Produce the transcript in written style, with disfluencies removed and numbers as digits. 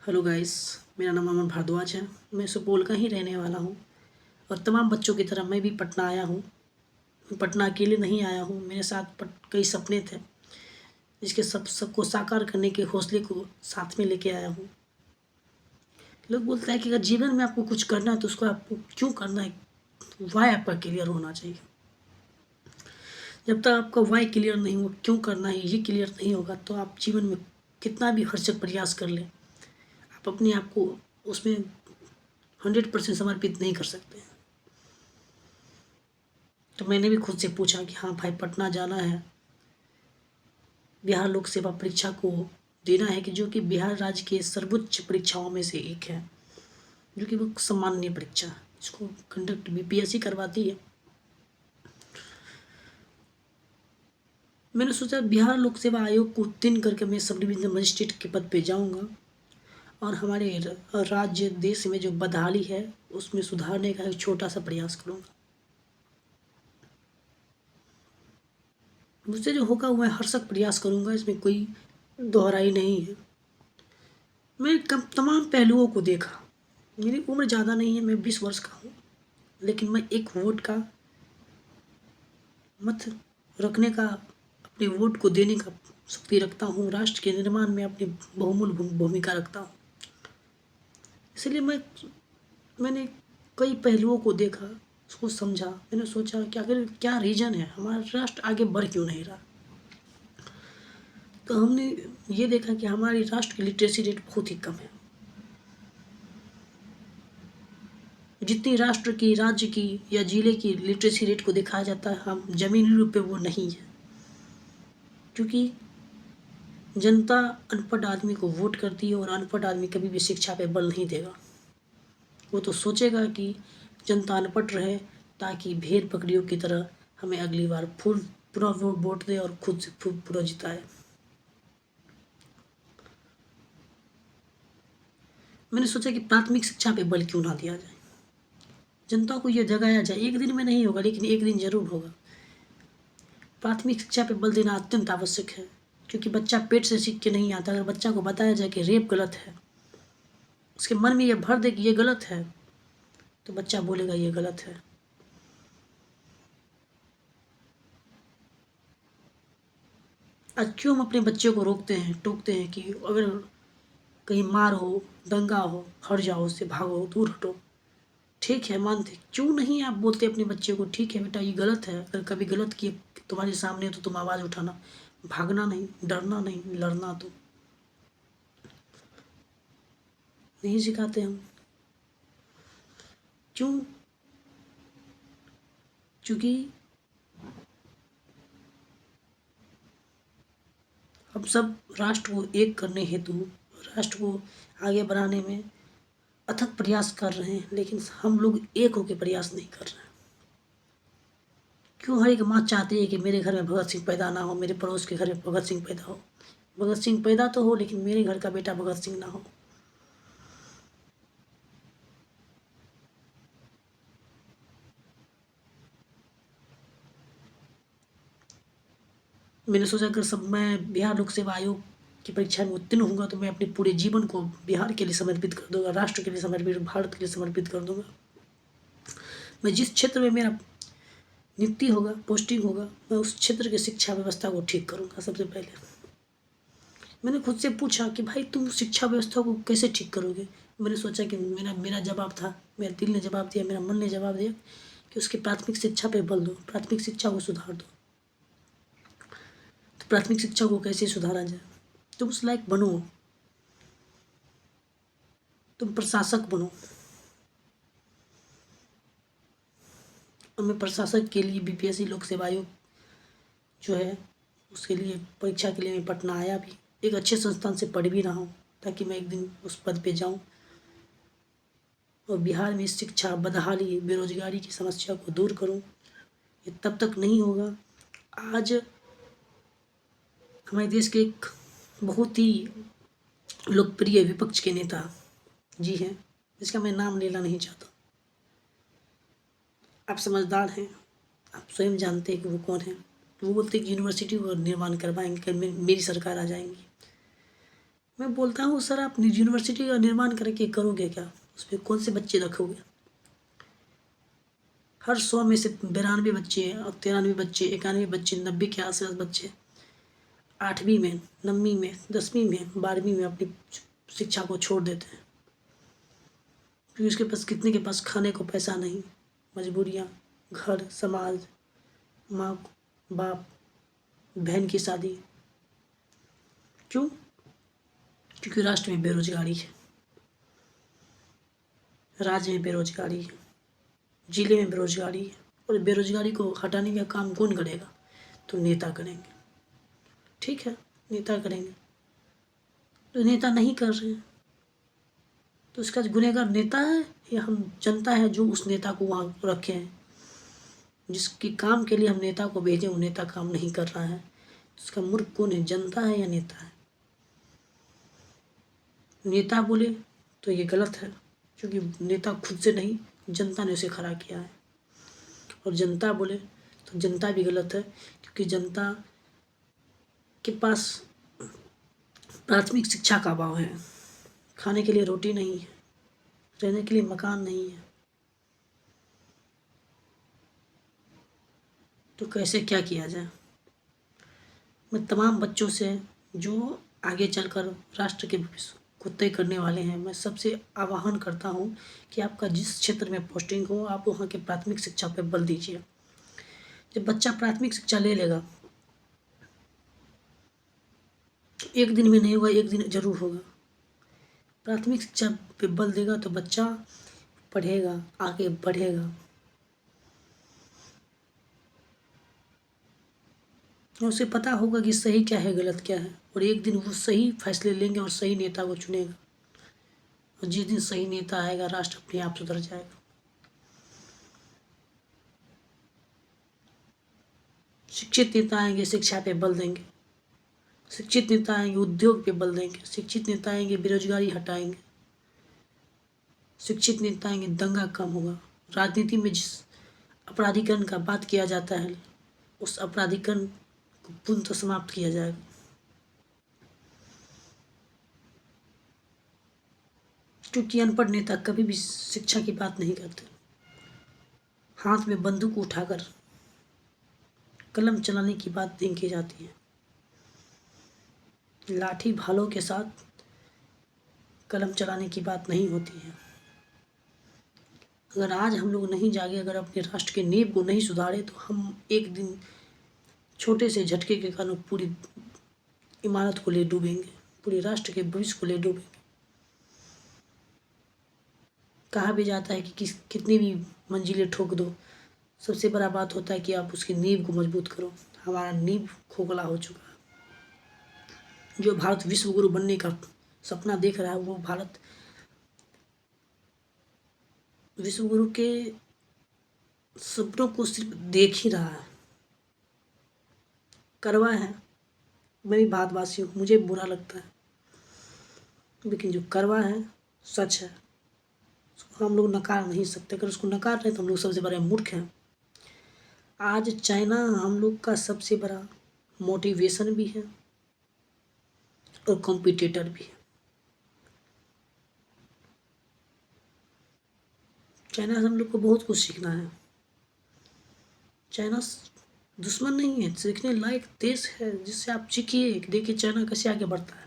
Hello guys. मेरा नाम अमन भारद्वाज है। मैं सुपौल का ही रहने वाला हूँ और तमाम बच्चों की तरह मैं भी पटना आया हूँ। पटना अकेले नहीं आया हूँ, मेरे साथ कई सपने थे जिसके सबको साकार करने के हौसले को साथ में लेके आया हूँ। लोग बोलते हैं कि अगर जीवन में आपको कुछ करना है तो उसको आपको क्यों करना है, वाई आपका क्लियर होना चाहिए। जब तक आपका वाई क्लियर नहीं हो, क्यों करना है ये क्लियर नहीं होगा, तो आप जीवन में कितना भी हर्षक प्रयास कर लें, आप अपने आप को उसमें 100% समर्पित नहीं कर सकते। तो मैंने भी खुद से पूछा कि हाँ भाई, पटना जाना है, बिहार लोक सेवा परीक्षा को देना है, कि जो कि बिहार राज्य के सर्वोच्च परीक्षाओं में से एक है, जो कि वो सम्माननीय परीक्षा है। इसको कंडक्ट बीपीएससी करवाती है। मैंने सोचा बिहार लोक सेवा आयोग को उत्तीर्ण करके मैं सब डिवीजनल मजिस्ट्रेट के पद पे जाऊंगा और हमारे राज्य देश में जो बदहाली है उसमें सुधारने का एक छोटा सा प्रयास करूंगा। मुझसे जो होगा मैं हर्षक प्रयास करूंगा, इसमें कोई दोहराई नहीं है। मैं तमाम पहलुओं को देखा। मेरी उम्र ज़्यादा नहीं है, मैं 20 वर्ष का हूँ, लेकिन मैं एक वोट का मत रखने का, अपने वोट को देने का शक्ति रखता हूँ। राष्ट्र के निर्माण में अपनी बहुमूल्य भूमिका रखता हूँ। इसलिए मैंने कई पहलुओं को देखा, उसको समझा। मैंने सोचा कि आखिर क्या रीज़न है, हमारा राष्ट्र आगे बढ़ क्यों नहीं रहा। तो हमने ये देखा कि हमारी राष्ट्र की लिटरेसी रेट बहुत ही कम है। जितनी राष्ट्र की, राज्य की या जिले की लिटरेसी रेट को दिखाया जाता है, हम ज़मीनी रूप पे वो नहीं है। क्योंकि जनता अनपढ़ आदमी को वोट करती है और अनपढ़ आदमी कभी भी शिक्षा पे बल नहीं देगा। वो तो सोचेगा कि जनता अनपढ़ रहे ताकि भेड़ बकरियों की तरह हमें अगली बार पुनः वोट दे और खुद से पूरा जिताए। मैंने सोचा कि प्राथमिक शिक्षा पे बल क्यों ना दिया जाए, जनता को यह जगाया जाए। एक दिन में नहीं होगा, लेकिन एक दिन जरूर होगा। प्राथमिक शिक्षा पे बल देना अत्यंत आवश्यक है, क्योंकि बच्चा पेट से सीख के नहीं आता। अगर बच्चा को बताया जाए कि रेप गलत है, उसके मन में यह भर दे कि ये गलत है, तो बच्चा बोलेगा ये गलत है। आज क्यों हम अपने बच्चे को रोकते हैं, टोकते हैं कि अगर कहीं मार हो, दंगा हो, हट जाओ, उससे भागो, दूर हटो। ठीक है, मानते, क्यों नहीं आप बोलते अपने बच्चे को ठीक है बेटा ये गलत है, अगर कभी गलत किए तुम्हारे सामने तो तुम आवाज़ उठाना, भागना नहीं, डरना नहीं, लड़ना। तो नहीं सिखाते हम। क्यों? क्योंकि हम सब राष्ट्र को एक करने हेतु, राष्ट्र को आगे बढ़ाने में अथक प्रयास कर रहे हैं, लेकिन हम लोग एक होकर प्रयास नहीं कर रहे हैं। क्यों हर एक माँ चाहती है कि मेरे घर में भगत सिंह पैदा ना हो, मेरे पड़ोस के घर में भगत सिंह पैदा हो। भगत सिंह पैदा तो हो, लेकिन मेरे घर का बेटा भगत सिंह ना हो। मैंने सोचा अगर सब मैं बिहार लोक सेवा आयोग की परीक्षा में उत्तीर्ण होऊंगा तो मैं अपने पूरे जीवन को बिहार के लिए समर्पित कर दूंगा, राष्ट्र के लिए समर्पित, भारत के लिए समर्पित कर दूंगा। मैं जिस क्षेत्र में मेरा नियुक्ति होगा, पोस्टिंग होगा, मैं उस क्षेत्र की शिक्षा व्यवस्था को ठीक करूंगा। सबसे पहले मैंने खुद से पूछा कि भाई तुम शिक्षा व्यवस्था को कैसे ठीक करोगे। मैंने सोचा कि मेरा जवाब था, मेरे दिल ने जवाब दिया, मेरा मन ने जवाब दिया कि उसकी प्राथमिक शिक्षा पे बल दो, प्राथमिक शिक्षा को सुधार दो। तो प्राथमिक शिक्षा को कैसे सुधारा जाए, तुम उस लायक बनो, तुम प्रशासक बनो। और मैं प्रशासक के लिए बीपीएससी लोक सेवा आयोग जो है उसके लिए परीक्षा के लिए मैं पटना आया भी, एक अच्छे संस्थान से पढ़ भी रहा हूँ, ताकि मैं एक दिन उस पद पे जाऊँ और बिहार में शिक्षा, बदहाली, बेरोजगारी की समस्या को दूर करूँ। ये तब तक नहीं होगा। आज हमारे देश के एक बहुत ही लोकप्रिय विपक्ष के नेता जी हैं, जिसका मैं नाम लेना नहीं चाहता। आप समझदार हैं, आप स्वयं जानते हैं कि वो कौन है। वो बोलते हैं कि यूनिवर्सिटी को निर्माण करवाएंगे, मेरी सरकार आ जाएंगी। मैं बोलता हूँ सर आप निजी यूनिवर्सिटी का निर्माण करके करोगे क्या, उसमें कौन से बच्चे रखोगे? हर 100 में से 92 बच्चे और 93 बच्चे 91 बच्चे 90 के आसपास बच्चे 8वीं में 9वीं में 10वीं में 12वीं में अपनी शिक्षा को छोड़ देते हैं, क्योंकि उसके पास कितने के पास खाने को पैसा नहीं, मजबूरियाँ, घर, समाज, माँ बाप, बहन की शादी। क्यों? क्योंकि राष्ट्र में बेरोजगारी है, राज्य में बेरोजगारी है, जिले में बेरोजगारी है, और बेरोजगारी को हटाने का काम कौन करेगा? तो नेता करेंगे। ठीक है, नेता करेंगे, तो नेता नहीं कर रहे हैं तो इसका गुनहगार नेता है या हम जनता है जो उस नेता को वहाँ रखे हैं? जिसके काम के लिए हम नेता को भेजें वो नेता काम नहीं कर रहा है, तो इसका मूर्ख कौन है, जनता है या नेता है? नेता बोले तो ये गलत है, क्योंकि नेता खुद से नहीं, जनता ने उसे खड़ा किया है। और जनता बोले तो जनता भी गलत है, क्योंकि जनता के पास प्राथमिक शिक्षा का अभाव है, खाने के लिए रोटी नहीं है, रहने के लिए मकान नहीं है, तो कैसे क्या किया जाए? मैं तमाम बच्चों से जो आगे चलकर राष्ट्र के भविष्य को तय करने वाले हैं, मैं सबसे आह्वान करता हूँ कि आपका जिस क्षेत्र में पोस्टिंग हो आप वहाँ के प्राथमिक शिक्षा पर बल दीजिए। जब बच्चा प्राथमिक शिक्षा ले लेगा तो एक दिन में नहीं होगा, एक दिन जरूर होगा। प्राथमिक शिक्षा पे बल देगा तो बच्चा पढ़ेगा, आगे बढ़ेगा, और उसे पता होगा कि सही क्या है गलत क्या है, और एक दिन वो सही फैसले लेंगे और सही नेता को चुनेगा, और जिस दिन सही नेता आएगा राष्ट्र अपने आप सुधर जाएगा। शिक्षित नेता आएंगे शिक्षा पे बल देंगे, शिक्षित नेता आएंगे उद्योग पे बल देंगे, शिक्षित नेता आएंगे बेरोजगारी हटाएंगे, शिक्षित नेता आएंगे दंगा कम होगा। राजनीति में जिस अपराधीकरण का बात किया जाता है उस अपराधीकरण को पूर्णतः समाप्त किया जाएगा। क्योंकि अनपढ़ नेता कभी भी शिक्षा की बात नहीं करते, हाथ में बंदूक उठाकर कलम चलाने की बात नहीं की जाती है, लाठी भालों के साथ कलम चलाने की बात नहीं होती है। अगर आज हम लोग नहीं जागे, अगर अपने राष्ट्र के नींव को नहीं सुधारे, तो हम एक दिन छोटे से झटके के कारण पूरी इमारत को ले डूबेंगे, पूरे राष्ट्र के भविष्य को ले डूबेंगे। कहा भी जाता है कि कितनी भी मंजिलें ठोक दो, सबसे बड़ा बात होता है कि आप उसकी नींव को मजबूत करो। हमारा नींव खोखला हो चुका है। जो भारत विश्व गुरु बनने का सपना देख रहा है वो भारत विश्व गुरु के सपनों को सिर्फ देख ही रहा है। करवा है, मैं भी भारतवासी हूँ, मुझे बुरा लगता है, लेकिन जो करवा है सच है, उसको हम लोग नकार नहीं सकते। अगर उसको नकार रहे तो हम लोग सबसे बड़े मूर्ख हैं। आज चाइना हम लोग का सबसे बड़ा मोटिवेशन भी है और कॉम्पिटिटर भी है। चाइना से हम लोग को बहुत कुछ सीखना है। चाइना दुश्मन नहीं है, सीखने लायक देश है, जिससे आप सीखिए, देखिए चाइना कैसे आगे बढ़ता है।